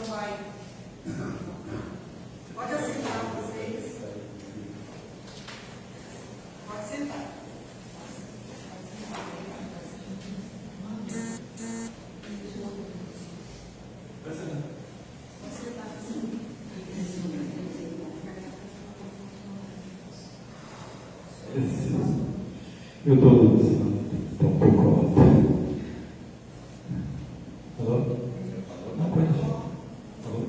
vai. Pode assentar vocês. Pode sentar. Eu estou um pouco alto. Alô? Não pode. Alô?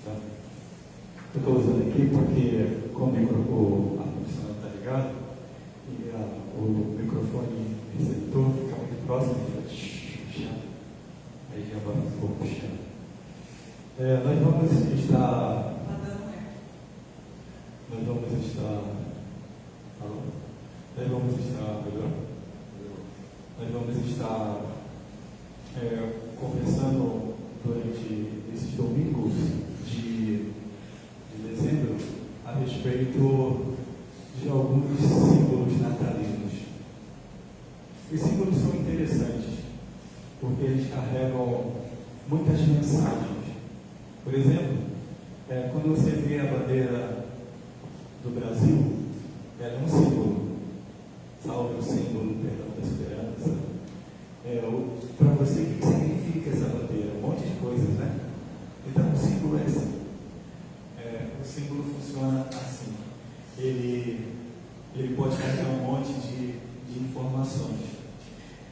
Tá. Eu estou usando aqui porque como o ar-condicionado está ligado e o microfone receptor fica muito próximo e fica chato. Aí já vai um pouco chato. Nós vamos estar. Alô? Nós vamos estar conversando durante esses domingos de dezembro a respeito de alguns símbolos natalinos. Os símbolos são interessantes porque eles carregam muitas mensagens. Por exemplo, quando você vê a bandeira do Brasil, ela é um símbolo. Salve o símbolo, perdão, da esperança. Para você, o que significa essa bandeira? Um monte de coisas, né? Então, o símbolo é assim. O símbolo funciona assim. Ele pode carregar um monte de informações.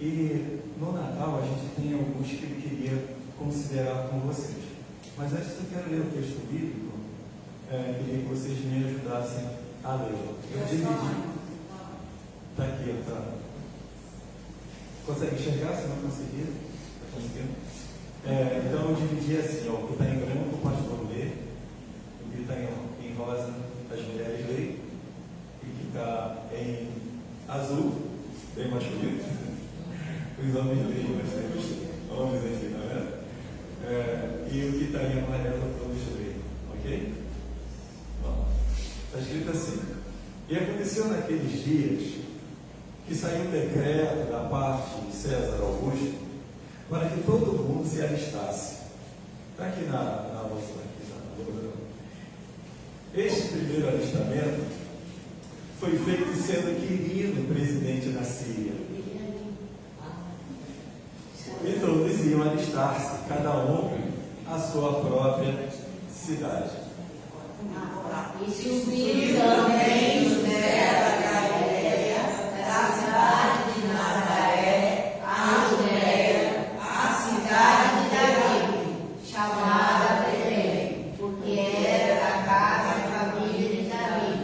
E no Natal, a gente tem alguns que eu queria considerar com vocês. Mas antes, eu quero ler o texto bíblico. Queria que vocês me ajudassem a ler. Eu dividi. Está aqui, tá? Consegue enxergar? Se não conseguir, está conseguindo? Então eu dividi assim, o que está em branco o pastor lê, o que está em rosa as mulheres leem, e o que está em azul, bem masculino, os homens leem bastante, homens aqui, tá vendo? E o que está em amarelo todos leem, ok? Está escrito assim: e aconteceu naqueles dias que saiu um decreto da parte de César Augusto para que todo mundo se alistasse. Está aqui na vossa. Este primeiro alistamento foi feito sendo Quirino presidente da Síria. E todos iam alistar-se, cada um à sua própria cidade. E subiu também José da Galileia, da cidade de Nazaré, a Judeia, a cidade de Davi, chamada Belém, porque era da casa e família de Davi,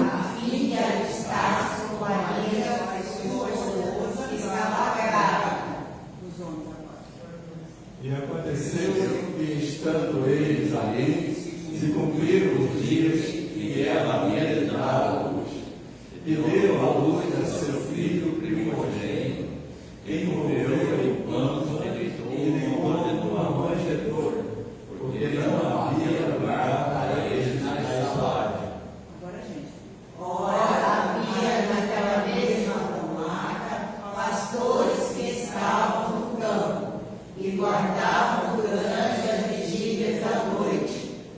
a fim de alistar-se com Maria, sua esposa, que estava grávida. E aconteceu que, estando eles ali, se cumpriram os dias que ela havia de dar à luz, e deu à luz a seu filho primogênito, envolveu-o em pano e levou no manjedoura, porque não havia lugar para eles na estalagem. Agora, gente. Ora, havia naquela mesma comarca pastores que estavam no campo e guardavam durante as vigílias da noite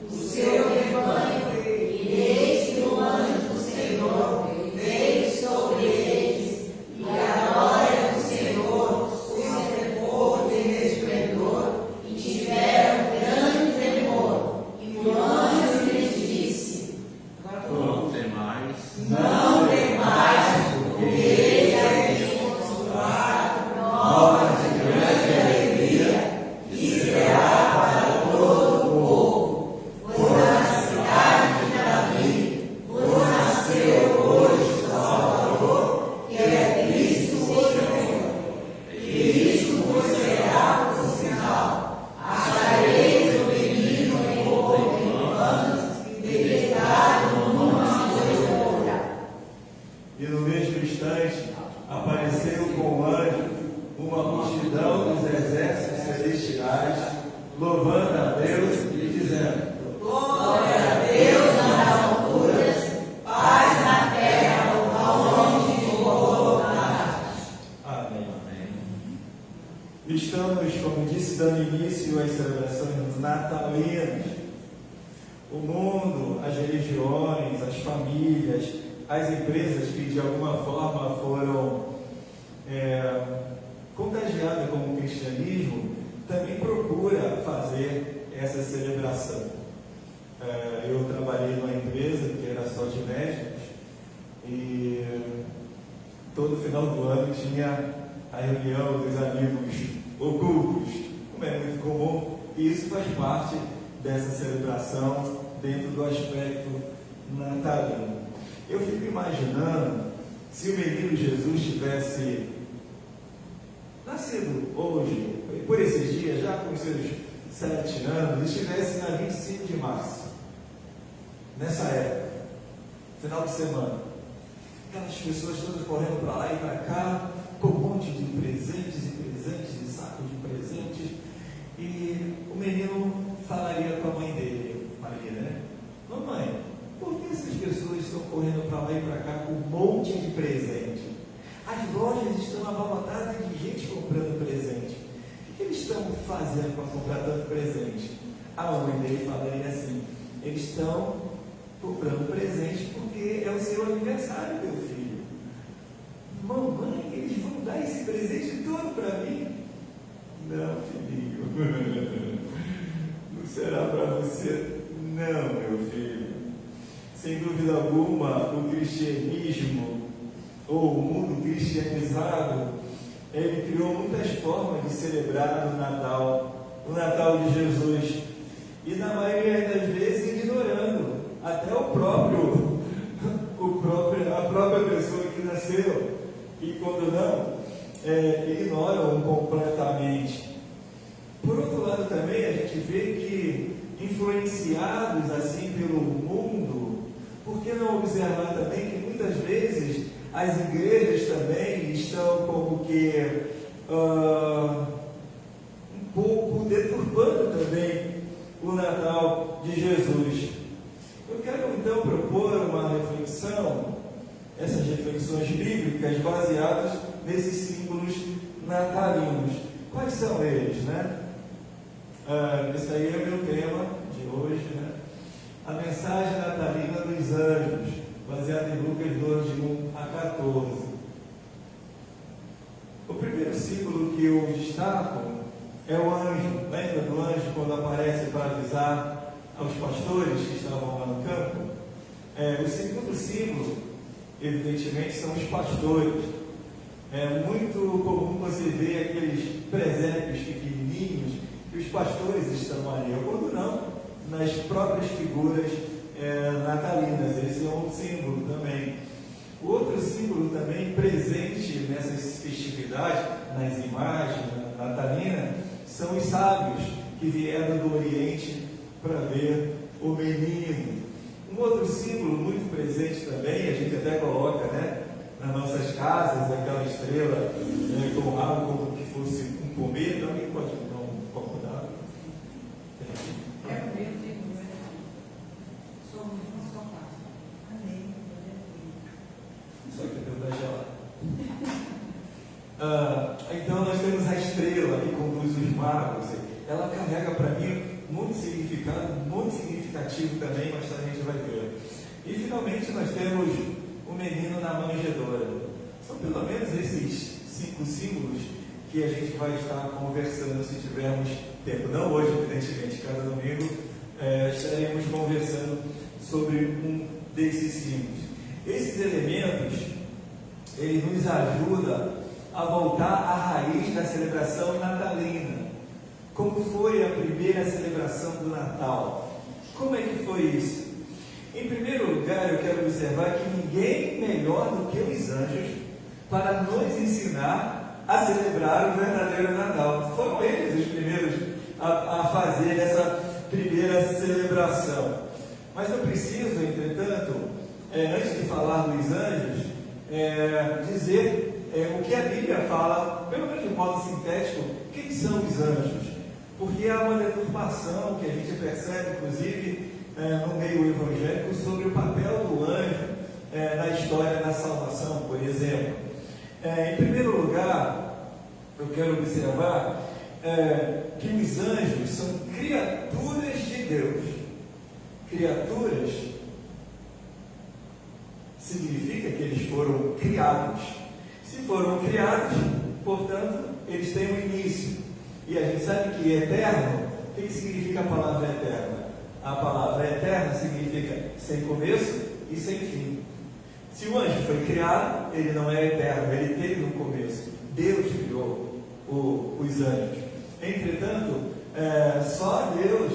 o seu rebanho, e eis que o anjo do Senhor veio sobre eles, e a glória do Senhor os cercou de resplendor, e tiveram grande temor. E o anjo lhes disse: Não temais, não temais, porque ele havia consolado novas de grande alegria, que será para todo o povo. Pois na cidade de Davi vos nasceu hoje o Salvador, que é Cristo o Senhor. E isto vos será por sinal: achareis o menino envolto em panos e deitado numa manjedoura. e no mesmo instante apareceu com o anjo uma multidão dos exércitos celestiais, louvando a Deus e dizendo: Glória a Deus nas alturas, paz na terra aos homens de boa vontade. Amém. Estamos, como disse, dando início às celebrações natalinas. O mundo, as religiões, as famílias, as empresas que de alguma forma foram contagiadas com o cristianismo, também procura fazer essa celebração. Eu trabalhei numa empresa que era só de médicos e todo final do ano tinha a reunião dos amigos ocultos, como é muito comum, e isso faz parte dessa celebração dentro do aspecto natalino. Eu fico imaginando se o menino Jesus tivesse nascido hoje, por esses dias, já com seus 7 anos, estivesse na 25 de março, nessa época, final de semana, aquelas pessoas todas correndo para lá e para cá, com um monte de presentes e presentes, de saco de presentes, e o menino falaria com a mãe dele, Maria, né? Mamãe, por que essas pessoas estão correndo para lá e para cá com um monte de presente? As lojas estão abarrotadas de gente comprando presente. O que eles estão fazendo para comprar tanto presente? A mãe dele falaria assim: eles estão comprando presente porque é o seu aniversário, meu filho. Mamãe, eles vão dar esse presente todo para mim? Não, filhinho. Não será para você? Não, meu filho. Sem dúvida alguma, o cristianismo, ou o mundo cristianizado, ele criou muitas formas de celebrar o Natal de Jesus, e na maioria das vezes ignorando até a própria pessoa que nasceu, e quando não, ignoram completamente. Por outro lado também, a gente vê que, influenciados assim pelo mundo, por que não observar também que muitas vezes as igrejas também estão como que um pouco deturpando também o Natal de Jesus. Eu quero então propor uma reflexão, essas reflexões bíblicas baseadas nesses símbolos natalinos. Quais são eles, né? Esse aí é o meu tema de hoje, né? A mensagem natalina dos anjos, baseada em Lucas 2, de 1 a 14. O primeiro símbolo que eu destaco é o anjo. Lembra do anjo quando aparece para avisar aos pastores que estavam lá no campo? O segundo símbolo, evidentemente, são os pastores. É muito comum você ver aqueles presépios pequenininhos que os pastores estão ali, ou quando não, nas próprias figuras natalinas. Esse é um símbolo também. O outro símbolo também presente nessas festividades, nas imagens natalinas, são os sábios que vieram do Oriente para ver o menino. Um outro símbolo muito presente também, a gente até coloca, né, nas nossas casas, aquela estrela com o rabo como que fosse um cometa. Alguém pode dar um copo d'água? É o meu tempo, né? Somos uma só casa. Amém. Só que Deus dá gelado. Então nós temos a estrela que conduz os magos. Ela carrega para mim muito significado, muito significativo também, mas a gente vai ver. E finalmente nós temos o menino na manjedoura. São pelo menos esses 5 símbolos que a gente vai estar conversando se tivermos tempo. Não hoje, evidentemente, cada domingo estaremos conversando sobre um desses símbolos. Esses elementos, ele nos ajuda a voltar à raiz da celebração natalina. Como foi a primeira celebração do Natal? Como é que foi isso? Em primeiro lugar, eu quero observar que ninguém melhor do que os anjos para nos ensinar a celebrar o verdadeiro Natal. Foram eles os primeiros a fazer essa primeira celebração. Mas eu preciso, entretanto, antes de falar dos anjos, dizer o que a Bíblia fala, pelo menos de modo sintético, quem são os anjos. Porque há uma deturpação que a gente percebe, inclusive, no meio evangélico, sobre o papel do anjo na história da salvação, por exemplo. Em primeiro lugar, eu quero observar que os anjos são criaturas de Deus. Criaturas significa que eles foram criados. Se foram criados, portanto, eles têm um início. E a gente sabe que eterno, o que significa a palavra eterna? A palavra eterna significa sem começo e sem fim. Se o anjo foi criado, ele não é eterno, ele teve um começo. Deus criou os anjos. Entretanto, só Deus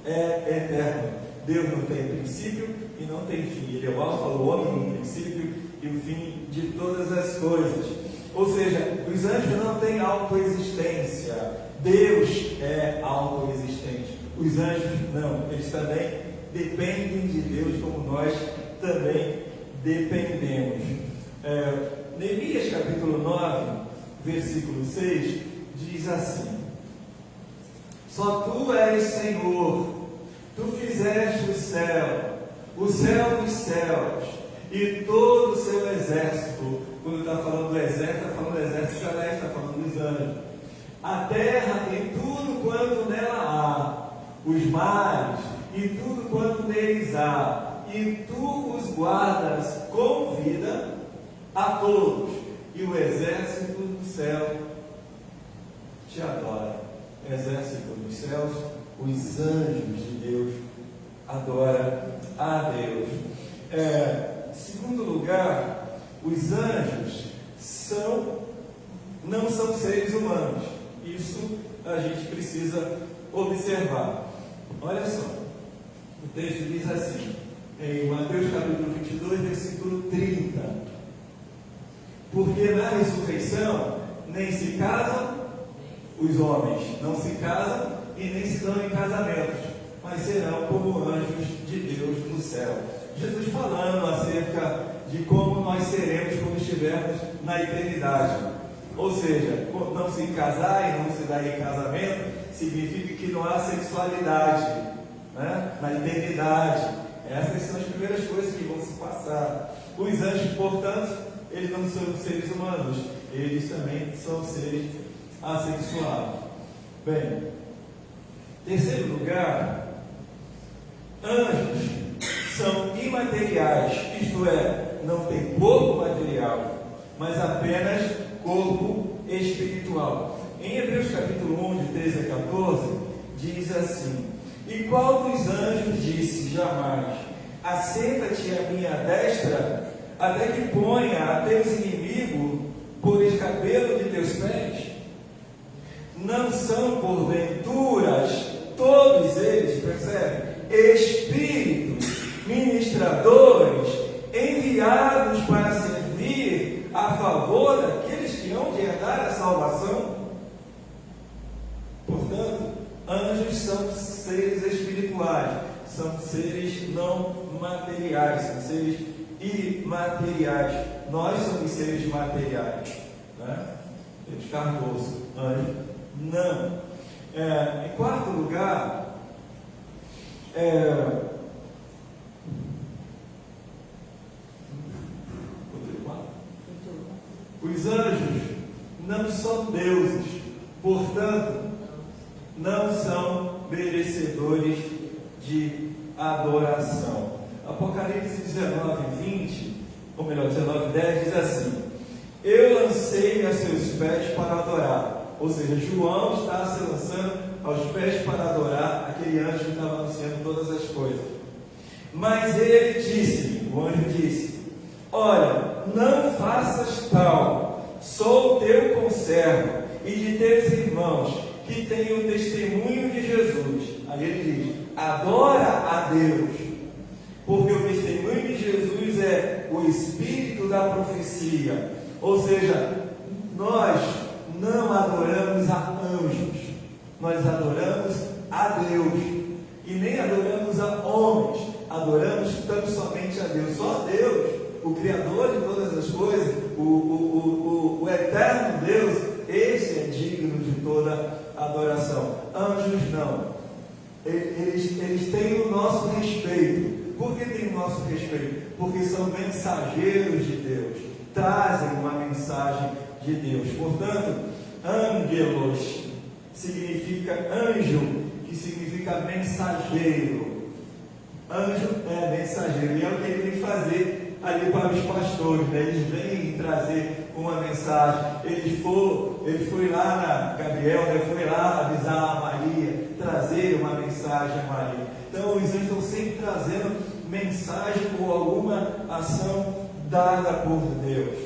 é eterno. Deus não tem princípio e não tem fim. Ele é o alfa, o ômega, o princípio e o fim de todas as coisas. Ou seja, os anjos não têm autoexistência. Deus é autoexistente. Os anjos não. Eles também dependem de Deus, como nós também dependemos. Neemias capítulo 9, versículo 6, diz assim: só tu és Senhor, tu fizeste o céu dos céus e todo o seu exército. Quando está falando do exército, está falando do exército celeste, está falando dos anjos. A terra e tudo quanto nela há, os mares e tudo quanto neles há, e tu os guardas com vida a todos, e o exército do céu te adora. Exército dos céus, os anjos de Deus adoram a Deus. Segundo lugar, os anjos não são seres humanos. Isso a gente precisa observar. Olha só, o texto diz assim, em Mateus capítulo 22, versículo 30: porque na ressurreição nem se casam os homens, não se casam e nem se dão em casamentos, mas serão como anjos de Deus no céu. Jesus falando acerca de como nós seremos quando estivermos na eternidade. Ou seja, não se casar e não se dar em casamento significa que não há sexualidade, né, na eternidade. Essas são as primeiras coisas que vão se passar. Os anjos, portanto, eles não são seres humanos, eles também são seres assexuados. Bem, terceiro lugar, anjos são imateriais, isto é, não tem corpo material, mas apenas corpo espiritual. Em Hebreus capítulo 1, de 13 a 14, diz assim: e qual dos anjos disse jamais: assenta-te à minha destra, até que ponha a teus inimigos por escabelo de teus pés? Não são porventuras todos eles, percebe? Espíritos ministradores enviados para servir a favor daqueles que hão de herdar a salvação? Portanto, anjos são seres espirituais, são seres não materiais, são seres imateriais. Nós somos seres materiais, né? Temos Cardoso, anjo não. Em quarto lugar, os anjos não são deuses, portanto, não são merecedores de adoração. Apocalipse 19, 20, ou melhor, 19, 10, diz assim: eu lancei a seus pés para adorar. Ou seja, João está se lançando aos pés para adorar aquele anjo que estava anunciando todas as coisas. Mas ele disse, o anjo disse: olha, não faças tal, sou teu conservo e de teus irmãos que têm o testemunho de Jesus. Aí ele diz: adora a Deus, porque o testemunho de Jesus é o espírito da profecia. Ou seja, nós não adoramos a anjos, nós adoramos a Deus, e nem adoramos a homens, adoramos tão somente a Deus. Só Deus, o Criador de todas as coisas, o eterno Deus, esse é digno de toda adoração. Anjos não, eles têm o nosso respeito. Por que têm o nosso respeito? Porque são mensageiros de Deus, trazem uma mensagem de Deus. Portanto, Angelos significa anjo, que significa mensageiro. Anjo é mensageiro, e é o que ele vem fazer ali para os pastores, né? Eles vêm trazer uma mensagem. Ele foi lá na Gabriel, né? Foi lá avisar a Maria, trazer uma mensagem a Maria. Então os anjos estão sempre trazendo mensagem ou alguma ação dada por Deus.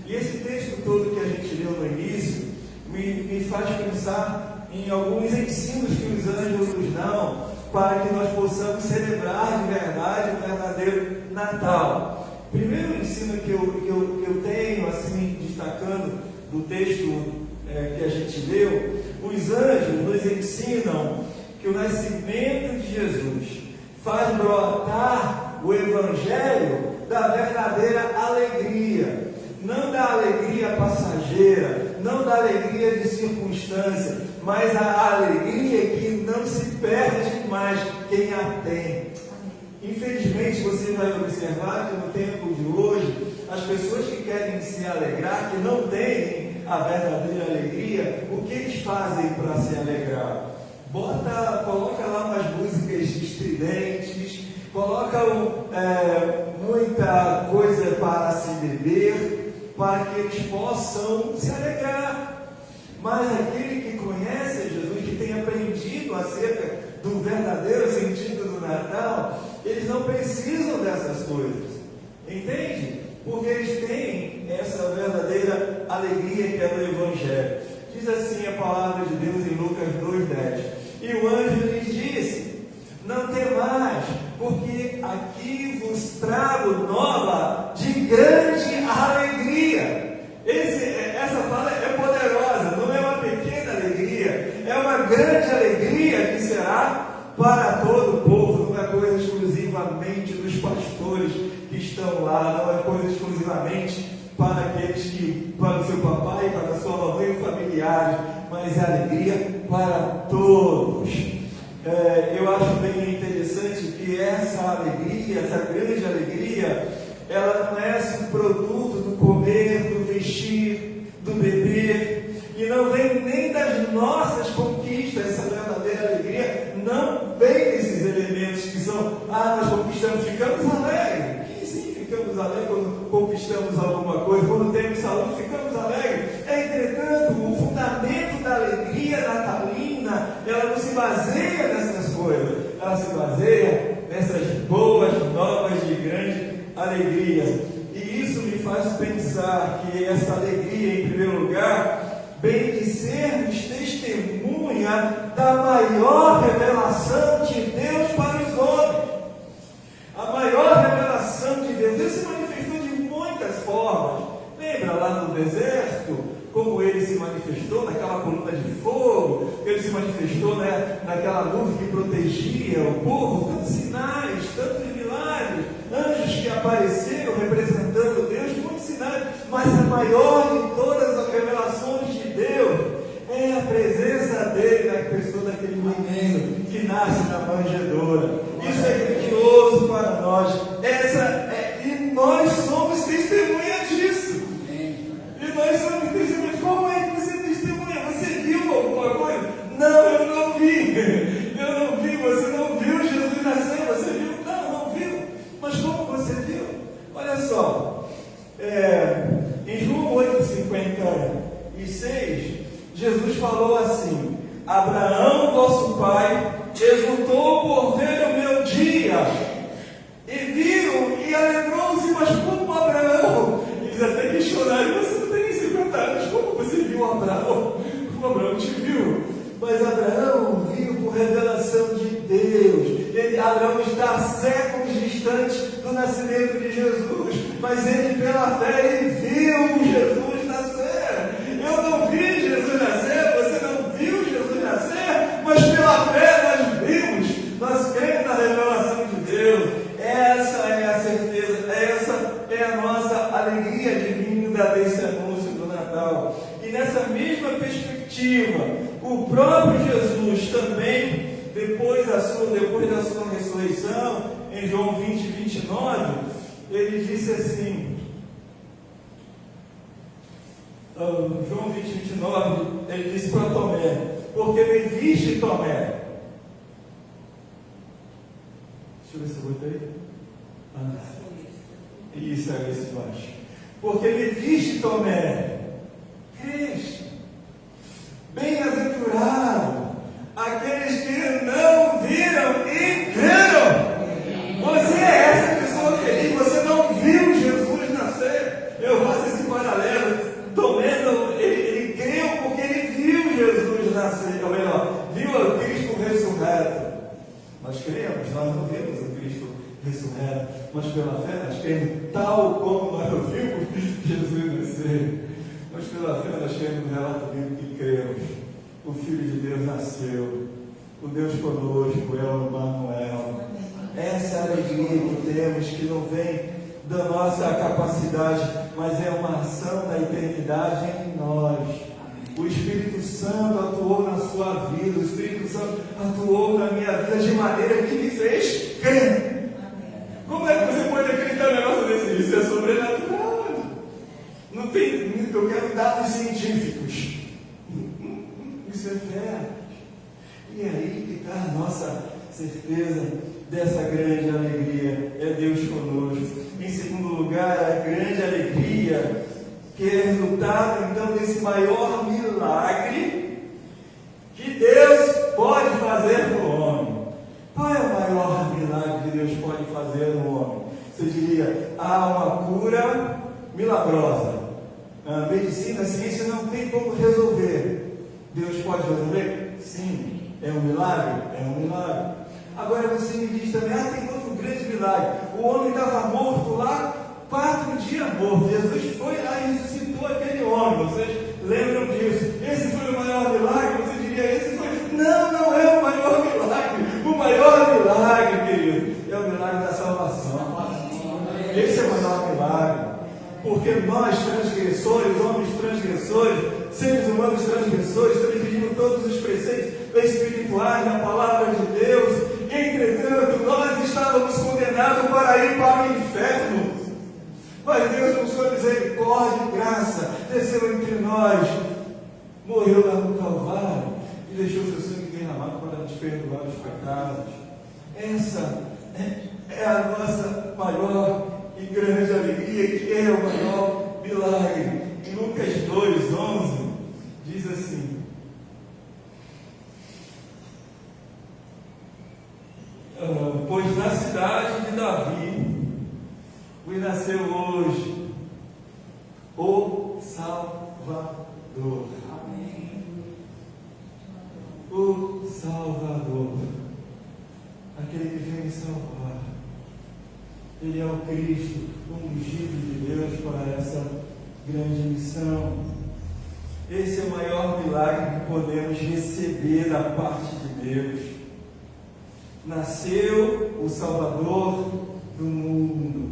E esse texto todo que a gente leu no início me faz pensar em alguns ensinos que os anjos nos dão para que nós possamos celebrar de verdade o verdadeiro Natal. Primeiro ensino que eu tenho, assim, destacando do texto que a gente leu, os anjos nos ensinam que o nascimento de Jesus faz brotar o Evangelho da verdadeira alegria, não da alegria passageira, não da alegria de circunstância, mas a alegria que não se perde mais quem a tem. Infelizmente, você vai observar que no tempo de hoje, as pessoas que querem se alegrar, que não têm a verdadeira alegria, o que eles fazem para se alegrar? Coloca lá umas músicas estridentes, coloca muita coisa para se beber, para que eles possam se alegrar. Mas aquele que conhece Jesus, que tem aprendido acerca do verdadeiro sentido do Natal, eles não precisam dessas coisas, entende? Porque eles têm essa verdadeira alegria que é do Evangelho. Diz assim a palavra de Deus em Lucas 2,10: e o anjo lhes disse: não temais, porque aqui vos trago nova de grande alegria. Essa fala é poderosa, não é uma pequena alegria, é uma grande alegria que será para todo o povo, não é coisa exclusivamente dos pastores que estão lá, não é coisa exclusivamente para aqueles para o seu papai, para a sua mamãe e familiares, mas é alegria para todos. Eu acho bem interessante que essa alegria, essa grande alegria, ela não é um produto do comer, do vestir, do beber, e não vem nem das nossas conquistas. Essa verdadeira alegria não vem desses elementos que são, nós conquistamos, ficamos alegres. E sim, ficamos alegres quando conquistamos alguma coisa, quando temos saúde, ficamos alegres. Entretanto, o fundamento da alegria natalina, ela não se baseia nessas coisas, ela se baseia nessas boas novas de grande alegria. E isso me faz pensar que essa alegria, em primeiro lugar, vem de sermos testemunha da maior revelação de Deus para os homens. A maior revelação de Deus. Deus se manifestou de muitas formas. Lembra lá no deserto, como ele se manifestou naquela coluna de fogo, ele se manifestou, né, naquela nuvem que protegia o povo, tantos sinais, tantos milagres, anjos que apareceram representando Deus, muitos sinais, mas a maior de todas as revelações de Deus é a presença dele na pessoa daquele menino que nasce na manjedoura. Isso é grandioso para nós. E nós somos testemunhas disso. E nós somos testemunhas. Como é que você testemunha? Você viu alguma coisa? Não, eu não vi. Eu não vi. Você não viu Jesus nascer? Você viu? Não viu. Mas como você viu? Olha só. Em João 8,56, Jesus falou assim: Abraão, vosso pai, exultou por ver o meu dia, e viu e alegrou-se. Mas como Abraão? Eles até que choraram. Você não tem nem 50 anos, como você viu Abraão? Como Abraão te viu? Mas Abraão viu por revelação de Deus. Abraão está séculos distante do nascimento de Jesus, mas ele, pela fé, ele viu Jesus nascer. Eu não vi Jesus nascer, você não viu Jesus nascer, mas pela fé nós vimos, nós cremos na revelação de Deus. Essa é a certeza, essa é a nossa alegria divina desse anúncio do Natal. E nessa mesma perspectiva, o próprio Jesus também, depois da sua ressurreição, em João 20:29, ele disse assim: João 20, 29, ele disse para Tomé: porque me viste, Tomé. Deixa eu ver se eu botei. Isso, é esse de baixo. Porque me viste, Tomé, creste. Bem-aventurado aqueles que não viram e creram. Você é essa pessoa feliz. Você não viu Jesus nascer. Eu faço esse paralelo. Tomé, ele creu porque ele viu Jesus nascer. Ou melhor, viu o Cristo ressurreto. Nós cremos, nós não vimos o Cristo ressurreto, mas pela fé nós cremos tal como nós ouvimos Jesus nascer. Mas pela fé nós cremos no relato bíblico que cremos. O Filho de Deus nasceu, o Deus conosco é o Emmanuel. Essa é a alegria que temos, que não vem da nossa capacidade, mas é uma ação da eternidade em nós. O Espírito Santo atuou na sua vida, o Espírito Santo atuou na minha vida de maneira que me fez crer. Como é que você pode acreditar no negócio desse? Isso é sobrenatural. Não tem, eu quero dados científicos. Isso é fé. E é aí que está a nossa certeza dessa grande alegria. É Deus conosco. Em segundo lugar, a grande alegria que é resultado então desse maior milagre que Deus pode fazer no homem. Qual é o maior milagre que Deus pode fazer no homem? Você diria, há uma cura milagrosa. A medicina, a ciência não tem como resolver. Deus pode resolver? Sim. É um milagre? É um milagre. Agora você me diz também, tem outro grande milagre. O homem estava morto lá, 4 dias morto. Jesus foi lá e ressuscitou aquele homem. Vocês lembram disso? Esse foi o maior milagre? Você diria, esse foi... Não é o maior milagre. O maior milagre, querido, é o milagre da salvação. Esse é o maior milagre. Porque nós, transgressores, homens transgressores, seres humanos transgressores, transgredimos todos os preceitos espirituais da palavra de Deus. Entretanto, nós estávamos condenados para ir para o inferno. Mas Deus, com sua misericórdia e graça, desceu entre nós, morreu lá no Calvário e deixou seu sangue derramado para nos perdoar os pecados. Essa é a nossa maior e grande alegria, que é o maior milagre. Em Lucas 2:11 diz assim: pois na cidade de Davi vos nasceu hoje o Salvador. Amém. O Salvador, aquele que vem me salvar. Ele é o Cristo, o ungido de Deus para essa grande missão. Esse é o maior milagre que podemos receber da parte de Deus. Nasceu o Salvador do mundo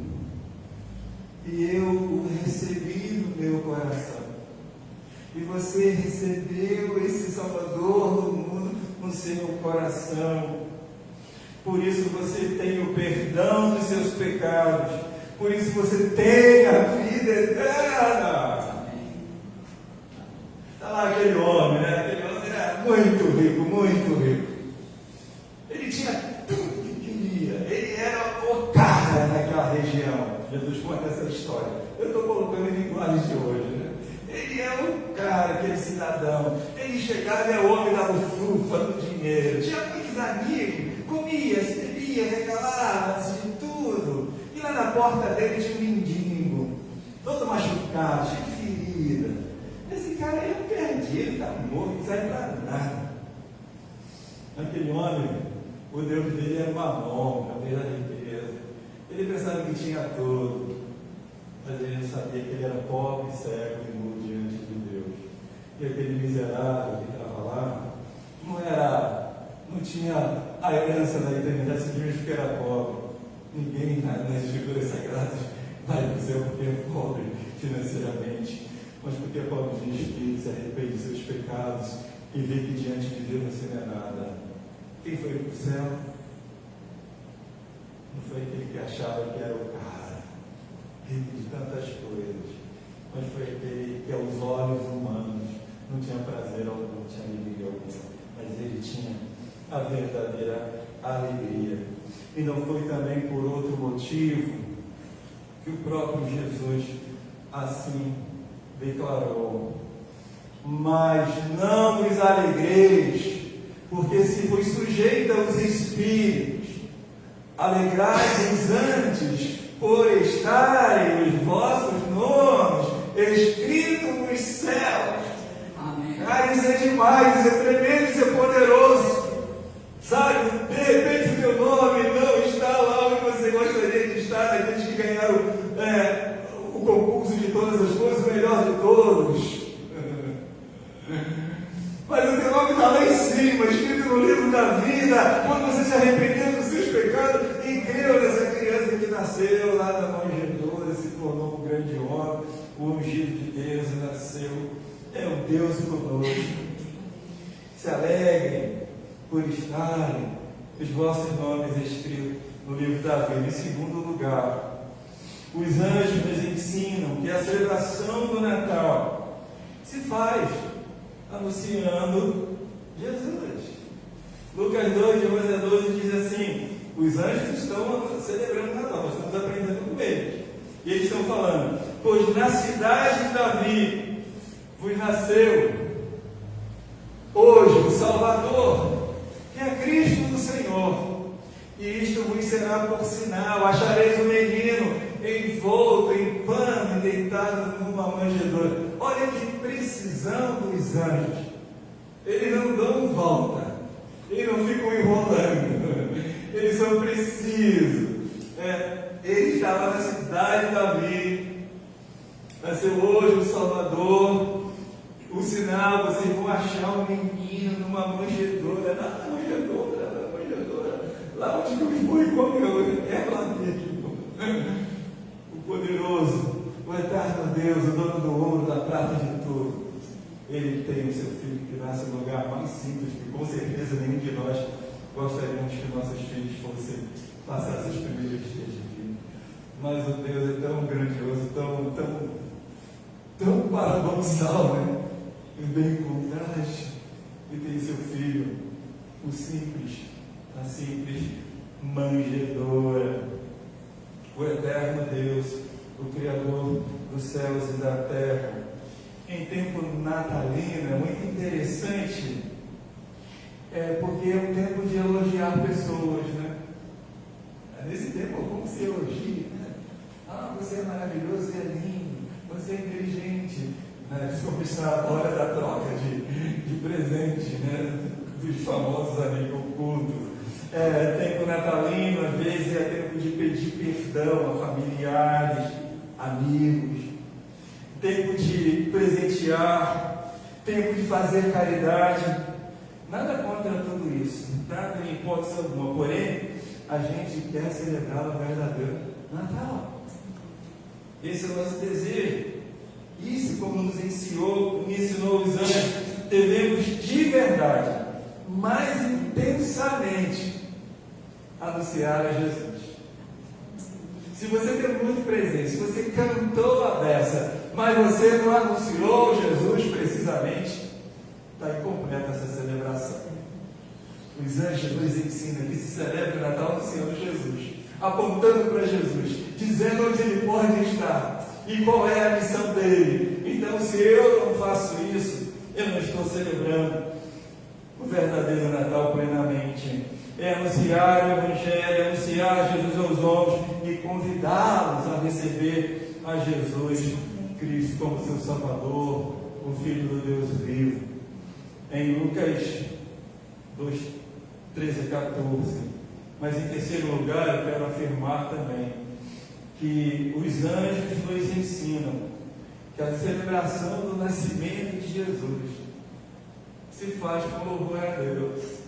e eu o recebi no meu coração. E você recebeu esse Salvador do mundo no seu coração. Por isso você tem o perdão dos seus pecados. Por isso você tem a vida eterna. Está lá aquele homem, né? Aquele homem era muito rico, muito rico. Ele tinha tudo que queria. Ele era o cara naquela região. Jesus conta essa história. Eu estou colocando em linguagem de hoje, né? Ele é o cara, aquele cidadão. Ele chegava e o homem dava frufa do dinheiro. Tinha muitos amigos. Comia, bebia, regalava de tudo. E lá na porta dele tinha um mendigo, todo machucado, cheio de ferida. Esse cara aí é perdido, está morto, não serve para nada. Aquele homem, o Deus dele era Mamon, a da riqueza. Ele pensava que tinha tudo, mas ele não sabia que ele era pobre, cego e nu diante de Deus. E aquele miserável que estava lá, não tinha a herança da eternidade simplesmente porque era pobre. Ninguém nas escrituras sagradas vai para o céu porque é pobre financeiramente, mas porque é pobre de espírito, se arrepende de seus pecados e vê que diante de Deus você não é nada. Quem foi para o céu? Não foi aquele que achava que era o cara, rico de tantas coisas. mas foi aquele que aos olhos humanos não tinha prazer algum, não tinha alegria alguma, mas ele tinha a verdadeira alegria. E não foi também por outro motivo que o próprio Jesus assim declarou: mas não vos alegreis, porque se vos sujeita aos espíritos, alegrai-vos antes por estarem os vossos nomes escritos nos céus. Amém. Ah, isso é demais, isso é tremendo, isso é poderoso. Sabe, de repente o teu nome não está lá onde você gostaria de estar, daqueles que ganharam o concurso de todas as coisas, o melhor de todos. Mas o teu nome está lá em cima, escrito no livro da vida, quando você se arrependeu dos seus pecados e creu nessa criança que nasceu lá na manjedoura, se tornou um grande homem, o ungido de Deus e nasceu. É o Deus conosco. Se alegrem por estarem os vossos nomes escritos no livro da vida. Em segundo lugar, os anjos nos ensinam que a celebração do Natal se faz anunciando Jesus. Lucas 2, de 11 a 12 diz assim: os anjos estão celebrando o Natal, nós estamos aprendendo com eles. E eles estão falando: pois na cidade de Davi vos nasceu hoje o Salvador, que é Cristo do Senhor. E isto vos será por sinal: achareis o menino envolto em pano e deitado numa manjedoura. Olha que precisão dos anjos. Eles não dão volta, eles não ficam enrolando, eles são precisos. Ele estava na cidade de Davi, nasceu hoje o Salvador. O sinal, vocês vão achar um menino numa manjedoura, na manjedoura, lá onde os boi comem, é lá mesmo. O poderoso, o eterno Deus, o dono do ouro, da prata, de tudo. Ele tem o seu filho que nasce no lugar mais simples, que com certeza nenhum de nós gostaríamos que nossos filhos fossem passar seus primeiros dias de vida. Mas o Deus é tão grandioso, tão paradoxal, né? E bem contraste, e tem seu filho, a simples manjedoura. O eterno Deus, o Criador dos céus e da terra. Em tempo natalino é muito interessante, porque é um tempo de elogiar pessoas, né? Nesse tempo, como se elogia, né? Ah, você é maravilhoso, você é lindo, você é inteligente, né? Desculpa, está a hora da troca de presente, né? Dos famosos amigos ocultos. Tempo natalino, às vezes é tempo de pedir perdão a familiares, amigos, tempo de presentear, tempo de fazer caridade. Nada contra tudo isso, nada em hipótese alguma, porém, a gente quer celebrar o verdadeiro Natal. Esse é o nosso desejo. Isso, como nos ensinou os anjos, devemos de verdade, mais intensamente, anunciar a Jesus. Se você tem muito presente, se você cantou a beça, mas você não anunciou Jesus precisamente, está incompleta essa celebração. Os anjos nos ensinam que se celebra o Natal anunciando Jesus, apontando para Jesus, dizendo onde ele pode estar e qual é a missão dele. Então, se eu não faço isso, eu não estou celebrando o verdadeiro Natal plenamente. É anunciar o Evangelho, anunciar Jesus aos homens e convidá-los a receber a Jesus Cristo como seu Salvador, o Filho do Deus vivo. Em Lucas 2, 13 a 14. Mas em terceiro lugar, eu quero afirmar também que os anjos nos ensinam que a celebração do nascimento de Jesus se faz com louvor a Deus.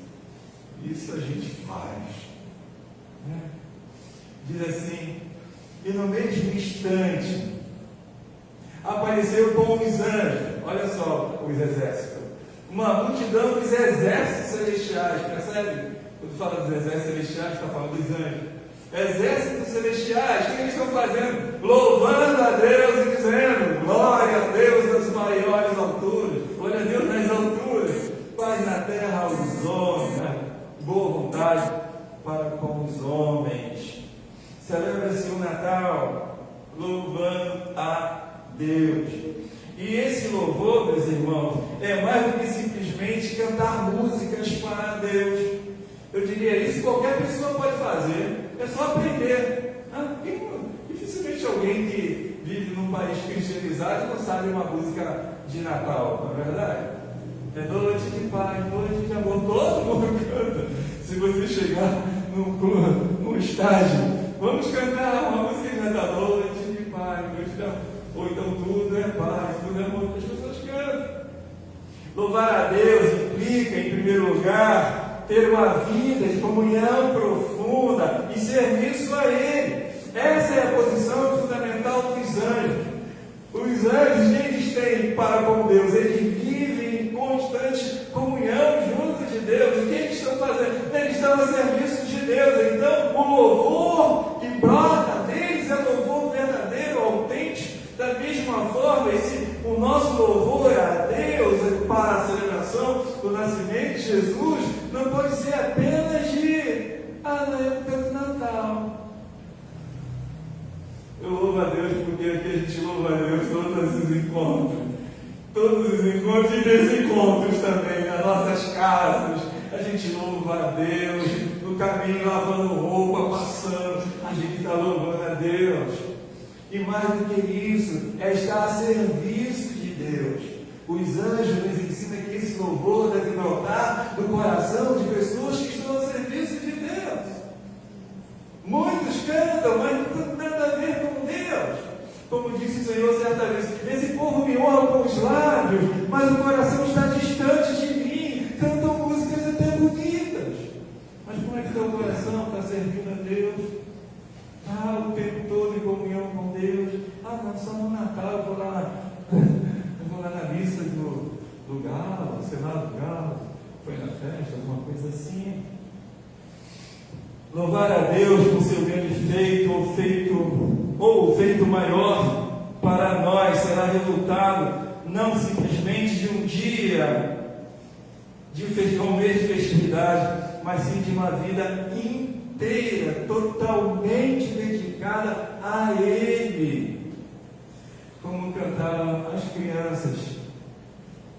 Isso a gente faz, né? Diz assim: e no mesmo instante apareceu com os anjos, olha só, os exércitos, uma multidão dos exércitos celestiais, percebe? Quando fala dos exércitos celestiais, está falando dos anjos. exércitos celestiais, o que eles estão fazendo? Louvando a Deus e dizendo: glória a Deus nas maiores alturas, glória a Deus nas alturas, paz na terra aos homens, né? Boa vontade para com os homens. Celebra-se o Natal louvando a Deus. E esse louvor, meus irmãos, é mais do que simplesmente cantar músicas para Deus. Eu diria isso, qualquer pessoa pode fazer, é só aprender. Dificilmente alguém que vive num país cristianizado não sabe uma música de Natal, não é verdade? É noite de paz, noite de amor, todo mundo canta. Se você chegar num estágio, vamos cantar uma música de Natal, noite de paz, noite de amor. Ou então tudo é paz, tudo é amor, as pessoas cantam. Louvar a Deus implica, em primeiro lugar, ter uma vida de comunhão profunda e serviço a Ele. Essa é a posição fundamental dos anjos. Os anjos, eles têm para com Deus, eles vivem em constante comunhão junto de Deus. O que eles estão fazendo? Eles estão a serviço de Deus. Então, o louvor que brota deles é louvor verdadeiro, autêntico. Da mesma forma, o nosso louvor a Deus para a celebração do nascimento de Jesus não pode ser apenas na época do Natal. Eu louvo a Deus porque aqui a gente louva a Deus todos os encontros e desencontros também, nas nossas casas. A gente louva a Deus, no caminho lavando roupa, passando, a gente está louvando a Deus. E mais do que isso, é estar a serviço de Deus. Os anjos nos ensinam que esse louvor deve brotar do coração de pessoas que estão a serviço de Deus. Muitos cantam, mas não tem nada a ver com Deus. Como disse o Senhor certa vez: esse povo me honra com os lábios, mas o coração está distante de mim. Cantam músicas até bonitas, mas como é que teu coração está servindo a Deus? O tempo todo em comunhão com Deus. Não, só no Natal eu vou lá na missa do Galo, sei lá, do Galo, foi na festa, alguma coisa assim. Louvar a Deus por seu grande feito, ou o feito maior para nós será resultado não simplesmente de um dia, de um mês de festividade, mas sim de uma vida inteira, totalmente dedicada a Ele. Como cantaram as crianças,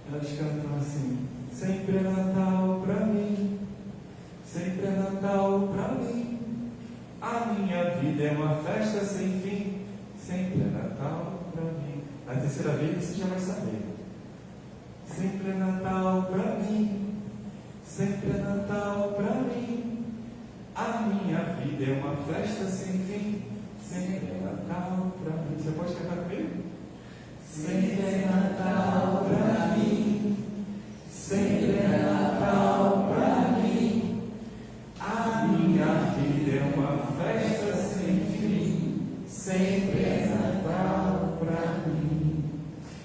elas cantam assim: sempre é Natal para mim, sempre é Natal para mim, a minha vida é uma festa sem fim, sempre é Natal para mim. Na terceira vez você já vai saber. Sempre é Natal para mim, sempre é Natal para mim, a minha vida é uma festa sem fim, sempre é Natal para mim. Você pode cantar comigo? Sempre é Natal para mim, sempre é Natal para mim, a minha vida é uma festa sem fim, sempre é Natal para mim.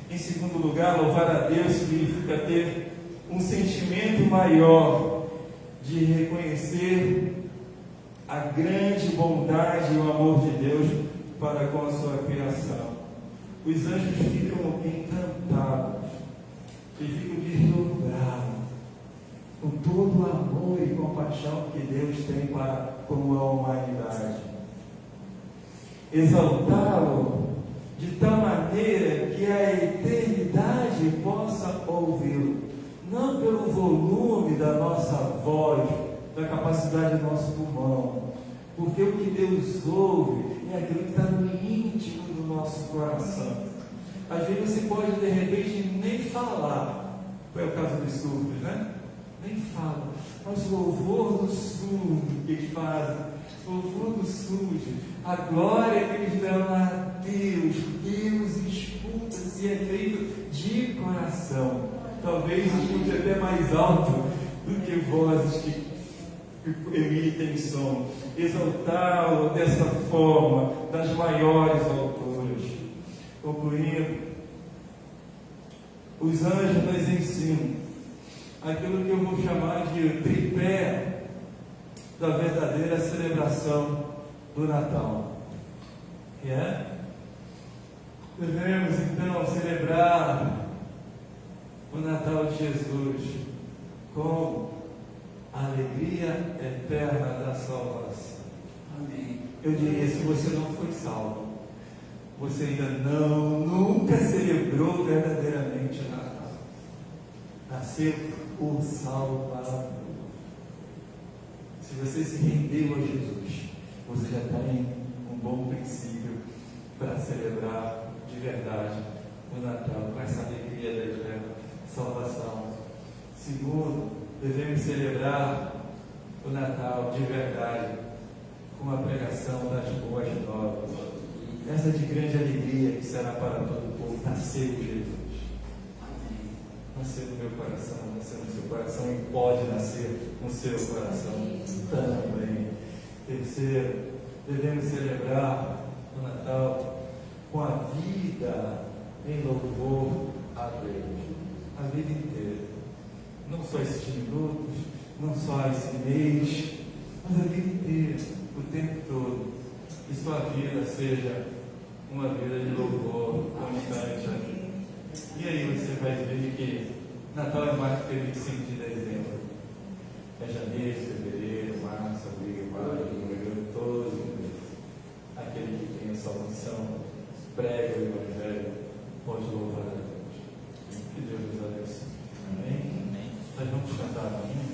Em segundo lugar, louvar a Deus significa ter um sentimento maior de reconhecer a grande bondade e o amor de Deus para com a sua criação. Os anjos ficam encantados e ficam deslumbrados com todo o amor e compaixão que Deus tem para com a humanidade. Exaltá-lo de tal maneira que a eternidade possa ouvi-lo, não pelo volume da nossa voz, da capacidade do nosso pulmão, porque o que Deus ouve é aquilo que está no íntimo do nosso coração. Às vezes você pode de repente nem falar, foi o caso dos surdos, né? Nem fala, mas o louvor do surdo que eles fazem, o louvor do surdo, a glória que eles dão a Deus, Deus escuta se é feito de coração. Talvez escute até mais alto do que vozes que emitem som. Exaltá-lo dessa forma, das maiores alturas. Concluindo, os anjos nos ensinam aquilo que eu vou chamar de tripé da verdadeira celebração do Natal. Que é? Devemos então celebrar o Natal de Jesus com a alegria eterna da salvação. Amém. Eu diria, se você não foi salvo, você ainda nunca celebrou verdadeiramente o Natal. Nasceu o Salvador. Se você se rendeu a Jesus, você já tem um bom princípio para celebrar de verdade o Natal, com essa alegria da eterna salvação. Segundo, devemos celebrar o Natal de verdade com a pregação das boas novas. Essa de grande alegria que será para todo o povo. Nasceu Jesus. Amém. Nasceu no meu coração, nasceu no seu coração e pode nascer no seu coração também. Terceiro, devemos celebrar o Natal com a vida em louvor a Deus. A vida inteira. Não só esses minutos, não só esse mês, mas a vida inteira, o tempo todo. Que sua vida seja uma vida de louvor constante. E aí você vai ver que Natal é mais do que 25 de dezembro. É janeiro, fevereiro, março, abril, maio, junho, todos os meses. Aquele que tem a salvação, prega o Evangelho, pode louvar a Deus. Que Deus nos abençoe. Amém? Nós vamos cantar. Amém?